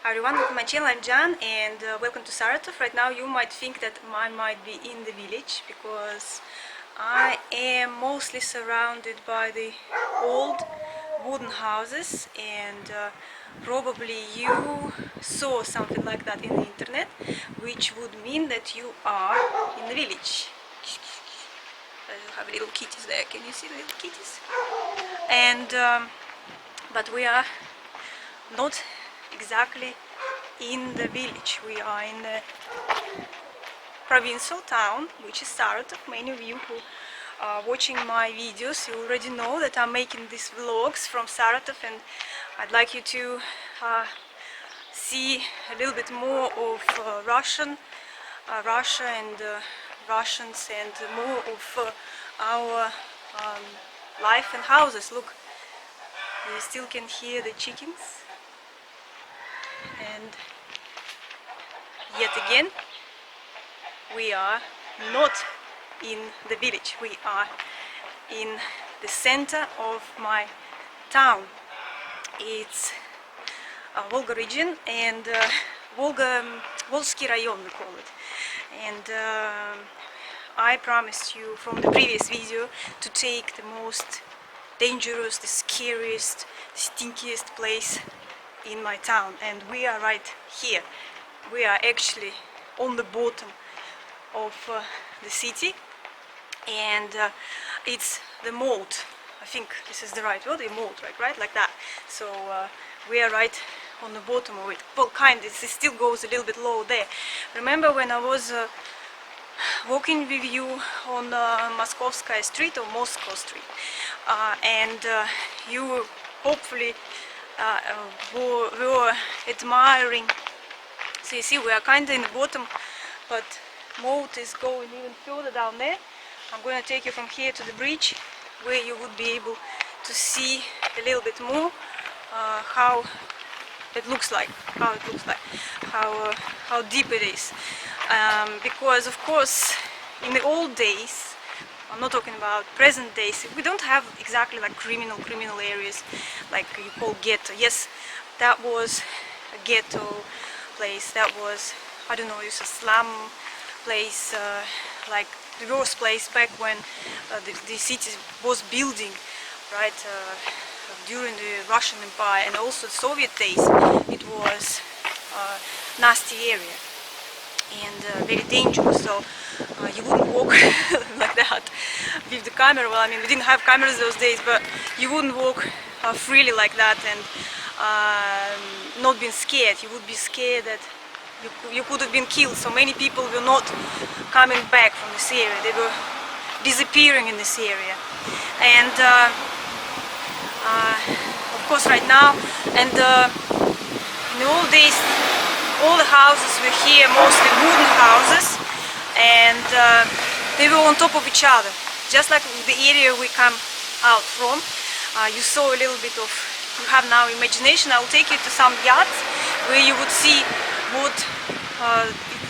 Hi everyone, welcome to my channel. I'm Jan and welcome to Saratov. Right now you might think that I might be in the village because I am mostly surrounded by the old wooden houses, and probably you saw something like that in the internet, which would mean that you are in the village. I have little kitties there. Can you see the little kitties? And but we are not exactly in the village. We are in the provincial town, which is Saratov. Many of you who are watching my videos, you already know that I'm making these vlogs from Saratov, and I'd like you to see a little bit more of Russia and Russians, and more of our life and houses. Look, you still can hear the chickens. And yet again, we are not in the village. We are in the center of my town. It's Volga region, and Volsky Rayon we call it. And I promised you from the previous video to take the most dangerous, the scariest, the stinkiest place in my town, and we are right here. We are actually on the bottom of the city, and it's the moat. I think this is the right word, the moat, right, like that. So we are right on the bottom of it. Well, it still goes a little bit low there. Remember when I was walking with you on Moskovskaya Street, or Moscow Street, and you hopefully were admiring. So you see, we are kind of in the bottom, but moat is going even further down there. I'm going to take you from here to the bridge, where you would be able to see a little bit more how it looks like, how deep it is. Because of course, in the old days, I'm not talking about present days, we don't have exactly like criminal areas like you call ghetto. Yes, that was a ghetto place, that was, I don't know, it's a slum place, like the worst place back when the city was building, right, during the Russian Empire and also the Soviet days. It was a nasty area and very dangerous, so you wouldn't walk like that with the camera. Well, I mean, we didn't have cameras those days, but you wouldn't walk freely like that and not being scared. You would be scared that you could have been killed. So many people were not coming back from this area. They were disappearing in this area. And of course right now, and in the old days, all the houses were here, mostly wooden houses, and they were on top of each other, just like the area we come out from. You saw a little bit of, you have now imagination. I'll take you to some yachts where you would see what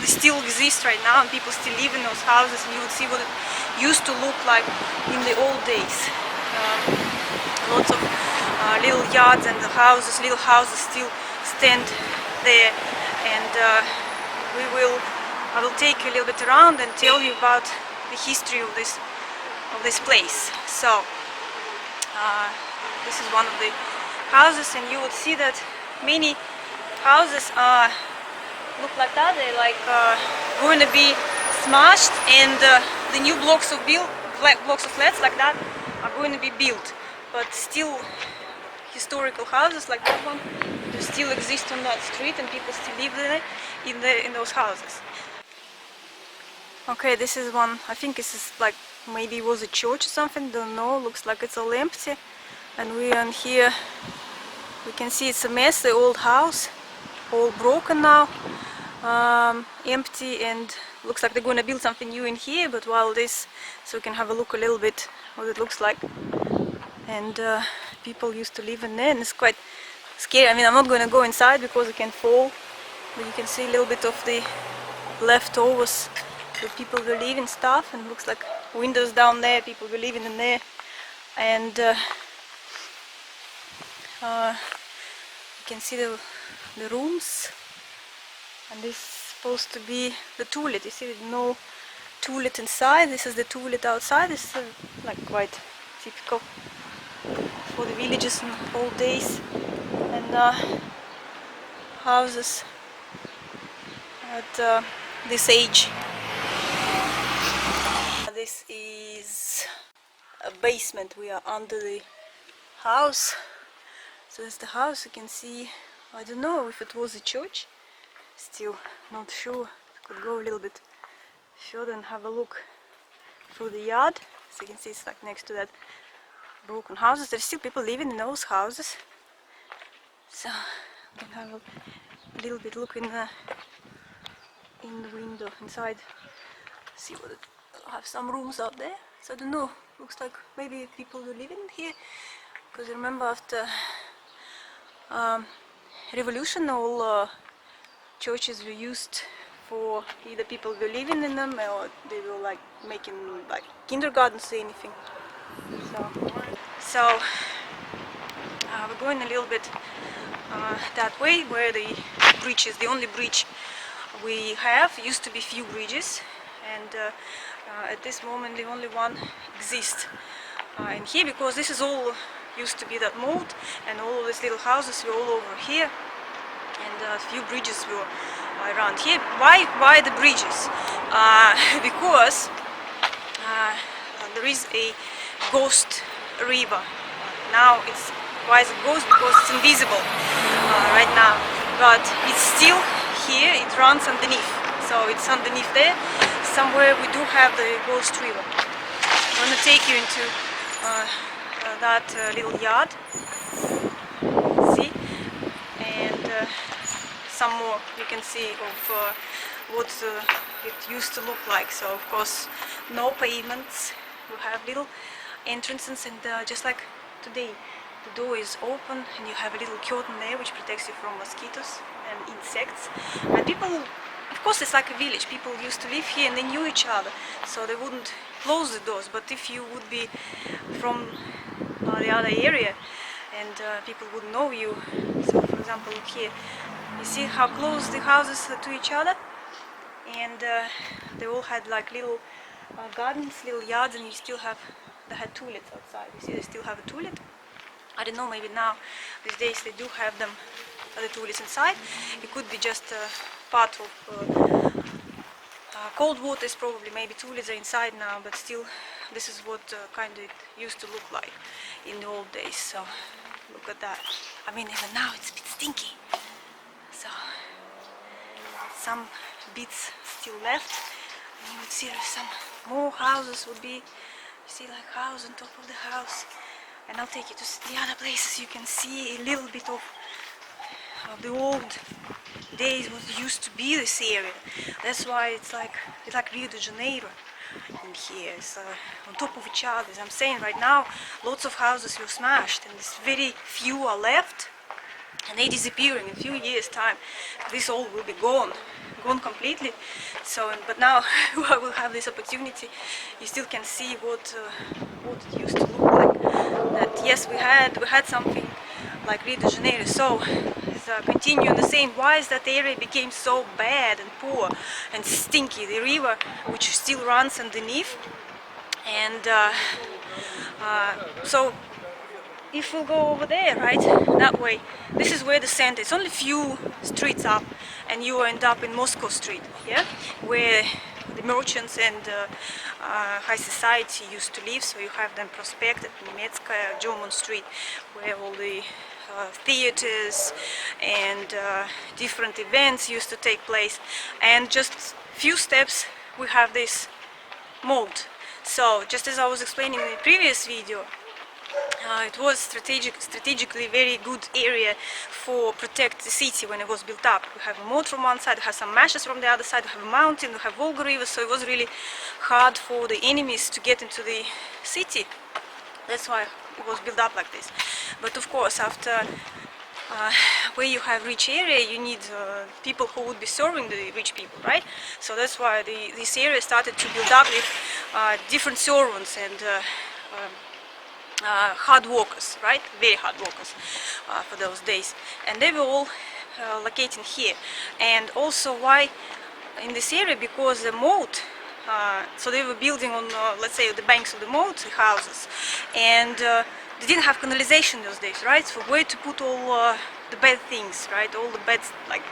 still exists right now, and people still live in those houses, and you would see what it used to look like in the old days. Lots of little yards and little houses still stand there, and I will take you a little bit around and tell you about the history of this place. So this is one of the houses, and you would see that many houses look like that. They're like going to be smashed, and the new blocks of flats like that are going to be built. But still, historical houses like that one, they still exist on that street, and people still live in those houses. Okay, this is one. I think this is like, maybe it was a church or something. Don't know. Looks like it's all empty, and we are in here. We can see it's a mess. The old house, all broken now, empty, and looks like they're going to build something new in here. But while this, so we can have a look a little bit what it looks like. And people used to live in there, and it's quite scary. I mean, I'm not going to go inside because it can fall, but you can see a little bit of the leftovers where people were leaving stuff, and it looks like windows down there, people were living in there. And you can see the the rooms, and this is supposed to be the toilet. You see, there's no toilet inside. This is the toilet outside. This is like quite typical for the villages in old days, and houses at this age. This is a basement. We are under the house. So that's the house. You can see, I don't know if it was a church, still not sure. Could go a little bit further and have a look through the yard. So you can see it's like next to that broken houses. There's still people living in those houses. So you can have a little bit look in the window inside. See what have some rooms out there. So I don't know. Looks like maybe people were living here. Because I remember after revolution, all churches were used for either people were living in them or they were like making like kindergartens or anything. So we're going a little bit that way, where the bridge is the only bridge we have. Used to be few bridges, and at this moment the only one exists in here, because this is all used to be that mold, and all these little houses were all over here, and a few bridges were around here. Why the bridges? Because there is a ghost river. Now it's why is it ghost? Because it's invisible right now, but it's still here. It runs underneath, so it's underneath there. Somewhere we do have the ghost river. I'm gonna take you into that little yard, see, and some more you can see of what it used to look like. So of course no pavements, you have little entrances, and just like today the door is open and you have a little curtain there which protects you from mosquitoes and insects. And people, of course it's like a village, people used to live here and they knew each other, so they wouldn't close the doors. But if you would be from the other area and people would know you, so for example look here, you see how close the houses are to each other, and they all had like little gardens, little yards, and they had toilets outside. You see they still have a toilet. I don't know, maybe now these days they do have them, the toilets inside. It could be just part of cold water is probably, maybe toilets are inside now, but still this is what kind of it used to look like in the old days. So look at that. I mean, even now it's a bit stinky. So some bits still left. And you would see there's some more houses would be, you see like house on top of the house. And I'll take you to the other places. You can see a little bit of the old days what used to be this area. That's why it's like Rio de Janeiro in here. It's on top of each other. As I'm saying right now, lots of houses were smashed, and there's very few are left, and they disappearing in a few years' time. This all will be gone completely. So, but now I will have this opportunity. You still can see what it used to look like. That yes, we had something like Rio de Janeiro. So continue on the same. Why is that area became so bad and poor and stinky? The river, which still runs underneath, and so if we'll go over there, right, that way, this is where the center. It's only few streets up, and you end up in Moscow Street, yeah, where the merchants and high society used to live. So you have then Prospect, Немецкая, German Street, where all the theaters and different events used to take place. And just few steps we have this mold. So just as I was explaining in the previous video, it was strategically very good area for protect the city when it was built up. We have a moat from one side, we have some marshes from the other side, we have a mountain, we have Volga River, so it was really hard for the enemies to get into the city. That's why it was built up like this. But of course, after where you have rich area, you need people who would be serving the rich people, right? So that's why this area started to build up with different servants and hard workers, right? Very hard workers for those days. And they were all locating here. And also why in this area, because the moat, so they were building on, let's say, the banks of the moat, the houses, and they didn't have canalization those days, right? So where to put all the bad things, right? All the bad, like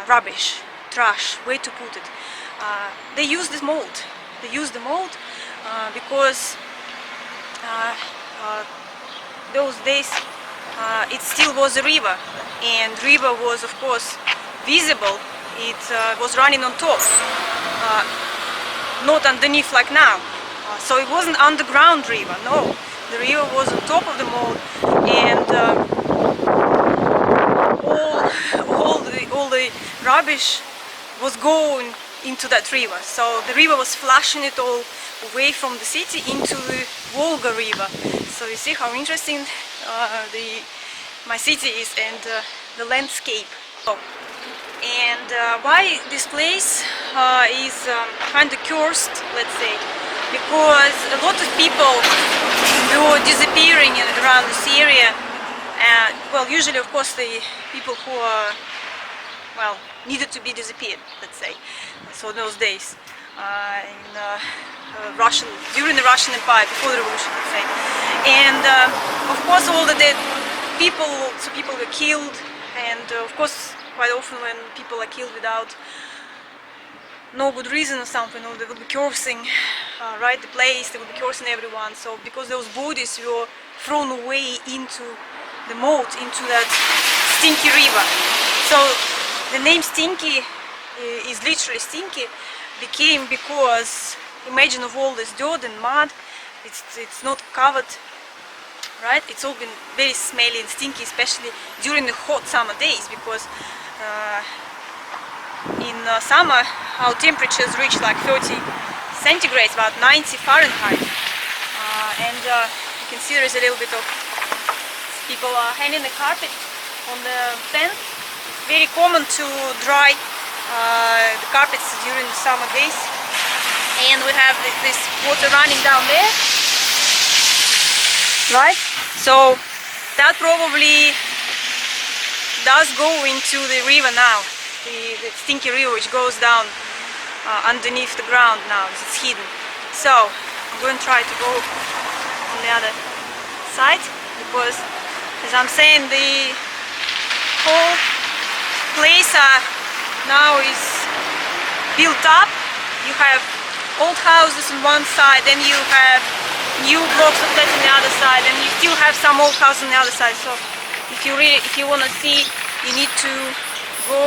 rubbish, trash, where to put it. They used this moat. They used the moat because those days it still was a river, and river was, of course, visible. It was running on top, not underneath like now. So it wasn't underground river, no. The river was on top of the moat, and all the rubbish was going into that river. So the river was flushing it all away from the city into the Volga River. So you see how interesting my city is, and the landscape. And why this place is kind of cursed, let's say, because a lot of people were disappearing around this area. Well, usually, of course, the people who are, well, needed to be disappeared, let's say. So those days during the Russian Empire, before the revolution, let's say. And of course, all the dead people, so people were killed, and of course, quite often when people are killed without no good reason or something, or they would be cursing, right, the place, they would be cursing everyone. So because those bodies were thrown away into the moat, into that Stinky river. So the name Stinky is literally Stinky, became because, imagine of all this dirt and mud, it's not covered, right? It's all been very smelly and stinky, especially during the hot summer days, because in summer our temperatures reach like 30 centigrades, about 90 Fahrenheit, and you can see there is a little bit of people hanging the carpet on the fence. It's very common to dry the carpets during the summer days, and we have this water running down there, right? So that probably does go into the river now, the Stinky River, which goes down underneath the ground now. It's hidden. So I'm going to try to go on the other side, because, as I'm saying, the whole place now is built up. You have old houses on one side, then you have new blocks of flats on the other side, and you still have some old houses on the other side. So if you want to see, you need to go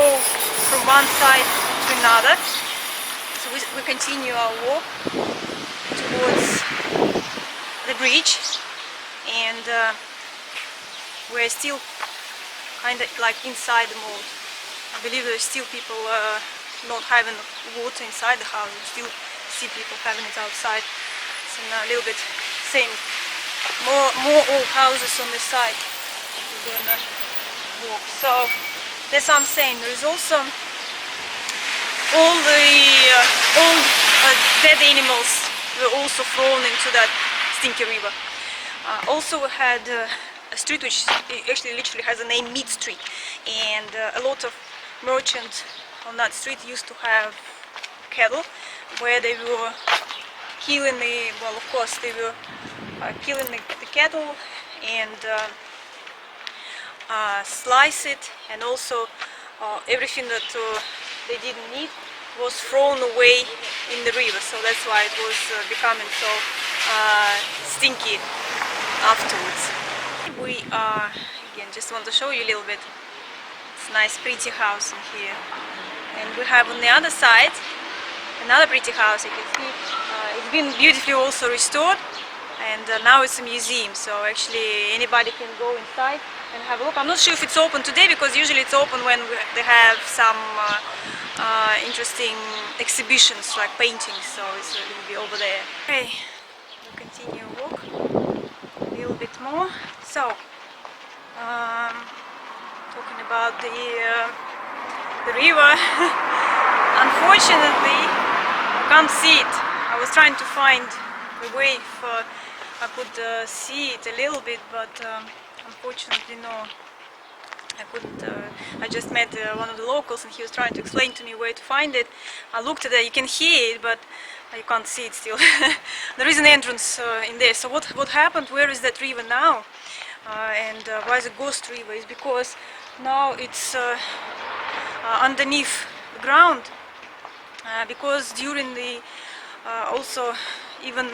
from one side to another. So we continue our walk towards the bridge, and we're still kind of like inside the moat. I believe there's still people not having water inside the house. You still see people having it outside. It's a little bit same. More old houses on this side. We're gonna walk. So that's what I'm saying. There is also all the old dead animals were also thrown into that Stinky River. Also we had a street which actually literally has a name, Meat Street, and a lot of merchants on that street used to have cattle, where they were killing the, well, of course they were killing the cattle and slice it, and also everything that they didn't need was thrown away in the river. So that's why it was becoming so stinky afterwards. We are, again, just want to show you a little bit. It's a nice pretty house in here, and we have on the other side another pretty house. You can see it's been beautifully also restored, and now it's a museum, so actually anybody can go inside and have a look. I'm not sure if it's open today, because usually it's open when they have some interesting exhibitions like paintings, so it will be over there. Okay, we'll continue walk a little bit more. So talking about the river. Unfortunately I can't see it. I was trying to find the way if I could see it a little bit, but unfortunately no. I couldn't, I just met one of the locals and he was trying to explain to me where to find it. I looked at it, you can hear it, but you can't see it still. There is an entrance in there. So what happened, where is that river now? And why is it a ghost river? Is because now it's underneath the ground. Because during the, also even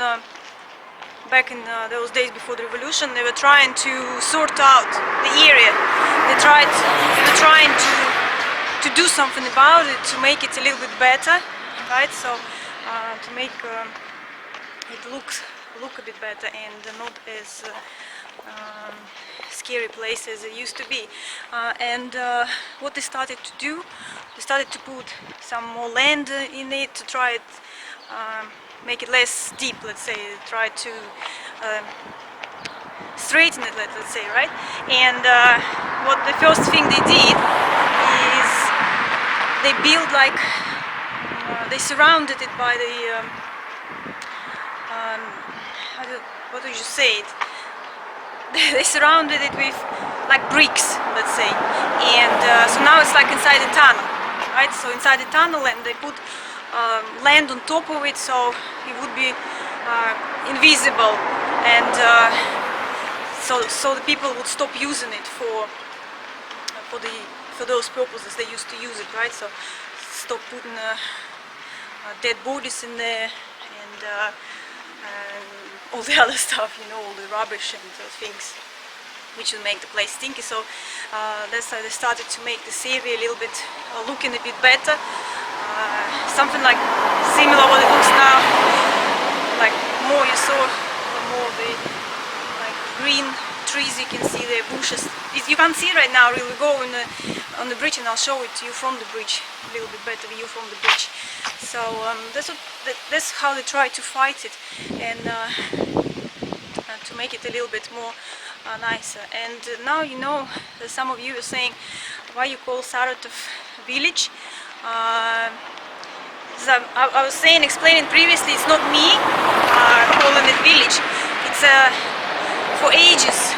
back in those days before the revolution, they were trying to sort out the area. They were trying to do something about it, to make it a little bit better, right? So to make it look a bit better and not as scary place as it used to be. And what they started to do, they started to put some more land in it to try it. Make it less deep, let's say, try to straighten it, let's say, right? And what the first thing they did is they built like, they surrounded it by the, what would you say it? They surrounded it with like bricks, let's say. And so now it's like inside the tunnel, right? So inside the tunnel, and they put land on top of it, so it would be invisible, and so the people would stop using it for those purposes they used to use it, right? So stop putting dead bodies in there and all the other stuff, you know, all the rubbish and things which will make the place stinky. So that's how they started to make this area a little bit looking a bit better. Something like similar what it looks now, like more you saw, more of the like green trees you can see there, bushes. You can't see right now really. Go on the bridge and I'll show it to you from the bridge, a little bit better view from the bridge. So that's how they try to fight it, and to make it a little bit more nicer. And now you know, some of you are saying why you call Saratov village. I was explaining previously, it's not me calling it village. It's for ages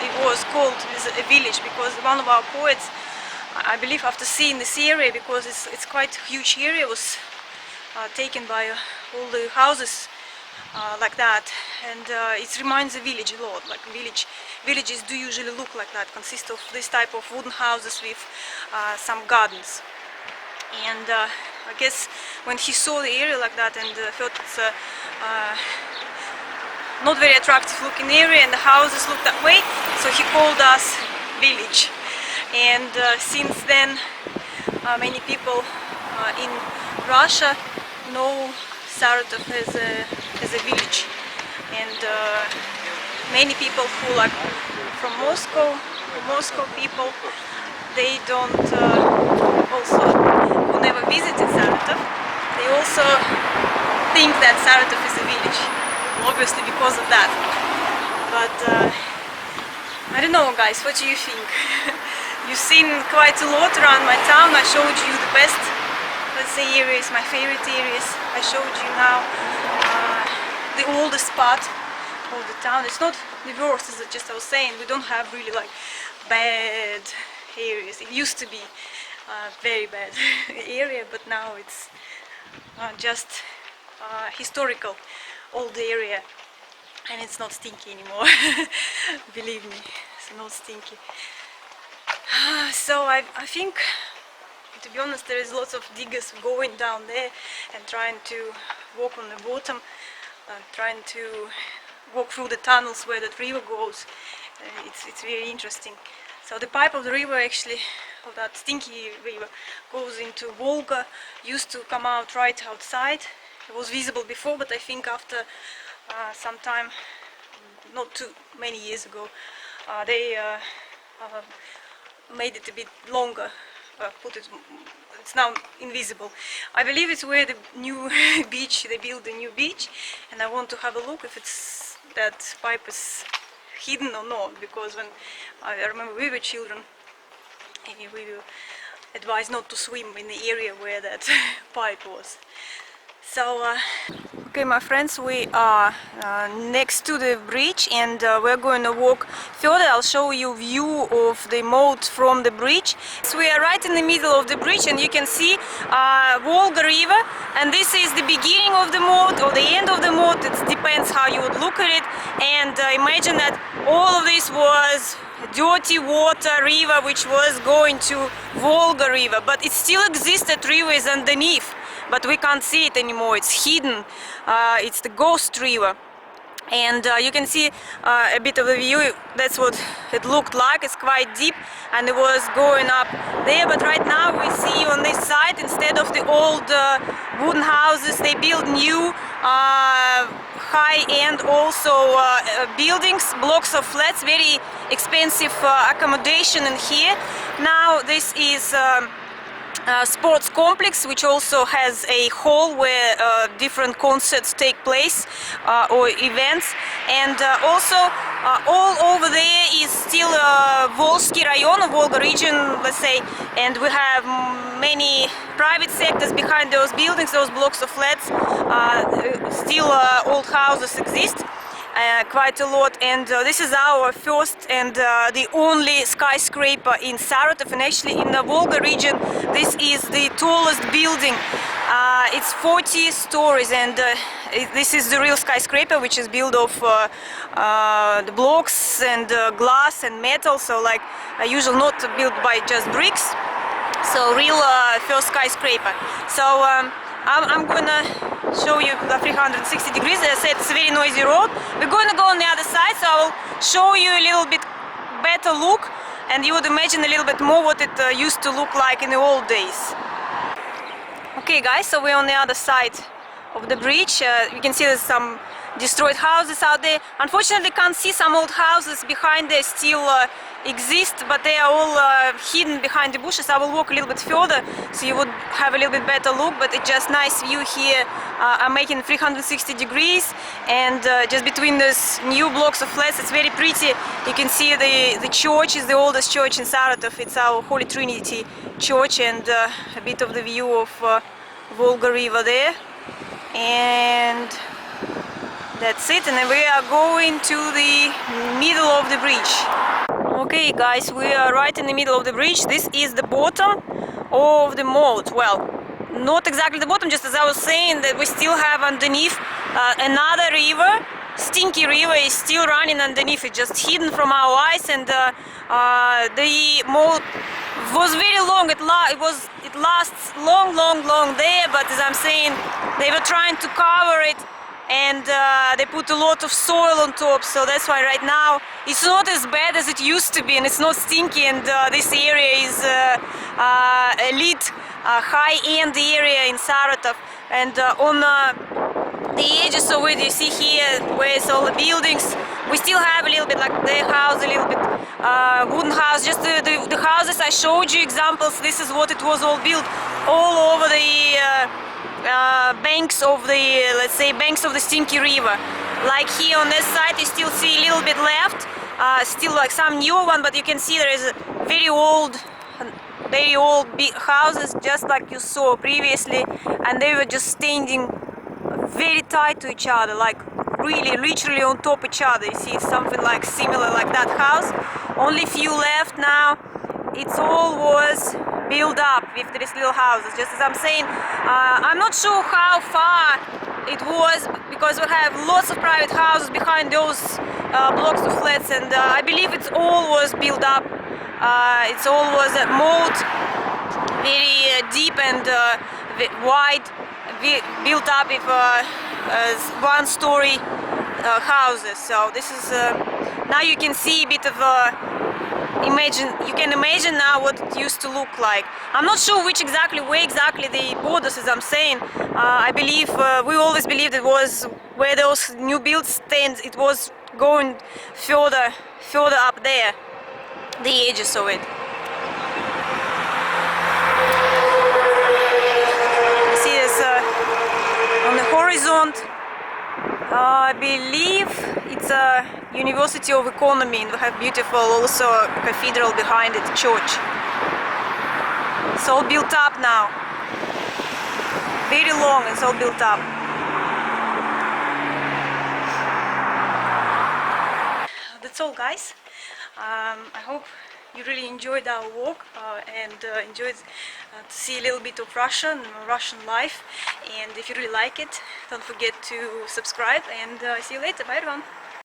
it was called a village, because one of our poets, I believe, after seeing this area, because it's quite a huge area, was taken by all the houses like that, and it reminds a village a lot. Like villages do usually look like that, consist of this type of wooden houses with some gardens. And I guess when he saw the area like that and felt it's not very attractive looking area and the houses look that way, so he called us village. And since then many people in Russia know Saratov as a village, and many people who like from Moscow people, they don't also, who never visited Saratov, they also think that Saratov is a village, obviously because of that. But I don't know, guys, what do you think? You've seen quite a lot around my town. I showed you the best, let's say, areas, my favorite areas. I showed you now the oldest part of the town. It's not the worst, as I was saying. We don't have really like bad areas. It used to be a very bad area, but now it's just historical old area, and it's not stinky anymore. Believe me, it's not stinky. So I think, to be honest, there is lots of diggers going down there and trying to walk on the bottom, trying to walk through the tunnels where that river goes. It's very interesting. So the pipe of the river, actually, of that Stinky river, goes into Volga. Used to come out right outside. It was visible before, but I think after some time, not too many years ago, they made it a bit longer. It's now invisible. I believe it's where the new beach, they built a new beach, and I want to have a look if it's that pipe is hidden or not, because when I remember we were children, we were advised not to swim in the area where that pipe was. So Okay, my friends, we are next to the bridge, and we're going to walk further. I'll show you view of the moat from the bridge. So we are right in the middle of the bridge, and you can see Volga River, and this is the beginning of the moat or the end of the moat. It depends how you would look at it. And imagine that all of this was dirty water river which was going to Volga River, but it still existed. River is underneath, but we can't see it anymore. It's hidden. It's the ghost river, and you can see a bit of the view. That's what it looked like. It's quite deep, and it was going up there, but right now we see on this side, instead of the old wooden houses, they build new high-end also buildings, blocks of flats, very expensive accommodation in here. Now this is sports complex, which also has a hall where different concerts take place or events, and also all over there is still Volsky Rayon of Volga region, let's say, and we have many private sectors behind those buildings, those blocks of flats. Still old houses exist. Quite a lot, and this is our first and the only skyscraper in Saratov, and actually in the Volga region this is the tallest building. It's 40 stories, and this is the real skyscraper, which is built of the blocks and glass and metal, so like usual, not built by just bricks, so real first skyscraper. So I'm gonna show you the 360 degrees. As I said, it's a very noisy road. We're gonna go on the other side, so I'll show you a little bit better look, and you would imagine a little bit more what it used to look like in the old days. Okay guys, so we're on the other side of the bridge. You can see there's some destroyed houses out there. Unfortunately, can't see some old houses behind there still exist, but they are all hidden behind the bushes. I will walk a little bit further so you would have a little bit better look, but it's just nice view here. I'm making 360 degrees, and just between those new blocks of flats, it's very pretty. You can see the church is the oldest church in Saratov. It's our Holy Trinity church, and a bit of the view of Volga River there, and that's it. And then we are going to the middle of the bridge. Okay guys, we are right in the middle of the bridge. This is the bottom of the moat. Well, not exactly the bottom, just as I was saying, that we still have underneath another river. Stinky River is still running underneath. It's just hidden from our eyes, and the moat was very long. It lasts long there, but as I'm saying, they were trying to cover it, and they put a lot of soil on top, so that's why right now it's not as bad as it used to be, and it's not stinky, and this area is elite, high-end area in Saratov. And on the edges of it, you see here where it's all the buildings, we still have a little bit like their house, a little bit wooden house. Just the houses I showed you examples, this is what it was all built all over the banks of the, let's say, banks of the Stinky River. Like here on this side, you still see a little bit left, still like some new one, but you can see there is very old big houses, just like you saw previously, and they were just standing very tight to each other, like really literally on top of each other. You see something like similar like that house, only few left now. It's all was built up with these little houses, just as I'm saying. I'm not sure how far it was, because we have lots of private houses behind those blocks of flats, and I believe it's all was built up. It's all was a moat, very deep and wide, built up with one-story houses. So this is now you can see a bit of you can imagine now what it used to look like. I'm not sure where exactly the borders, as I'm saying. I believe we always believed it was where those new builds stand. It was going further up there, the edges of it. You see this on the horizon. I believe it's a University of Economy, and we have beautiful also cathedral behind it, church. It's all built up now. Very long, it's all built up. that's all, guys. I hope you really enjoyed our walk and enjoyed to see a little bit of Russian life. And if you really like it, don't forget to subscribe, and see you later. Bye everyone.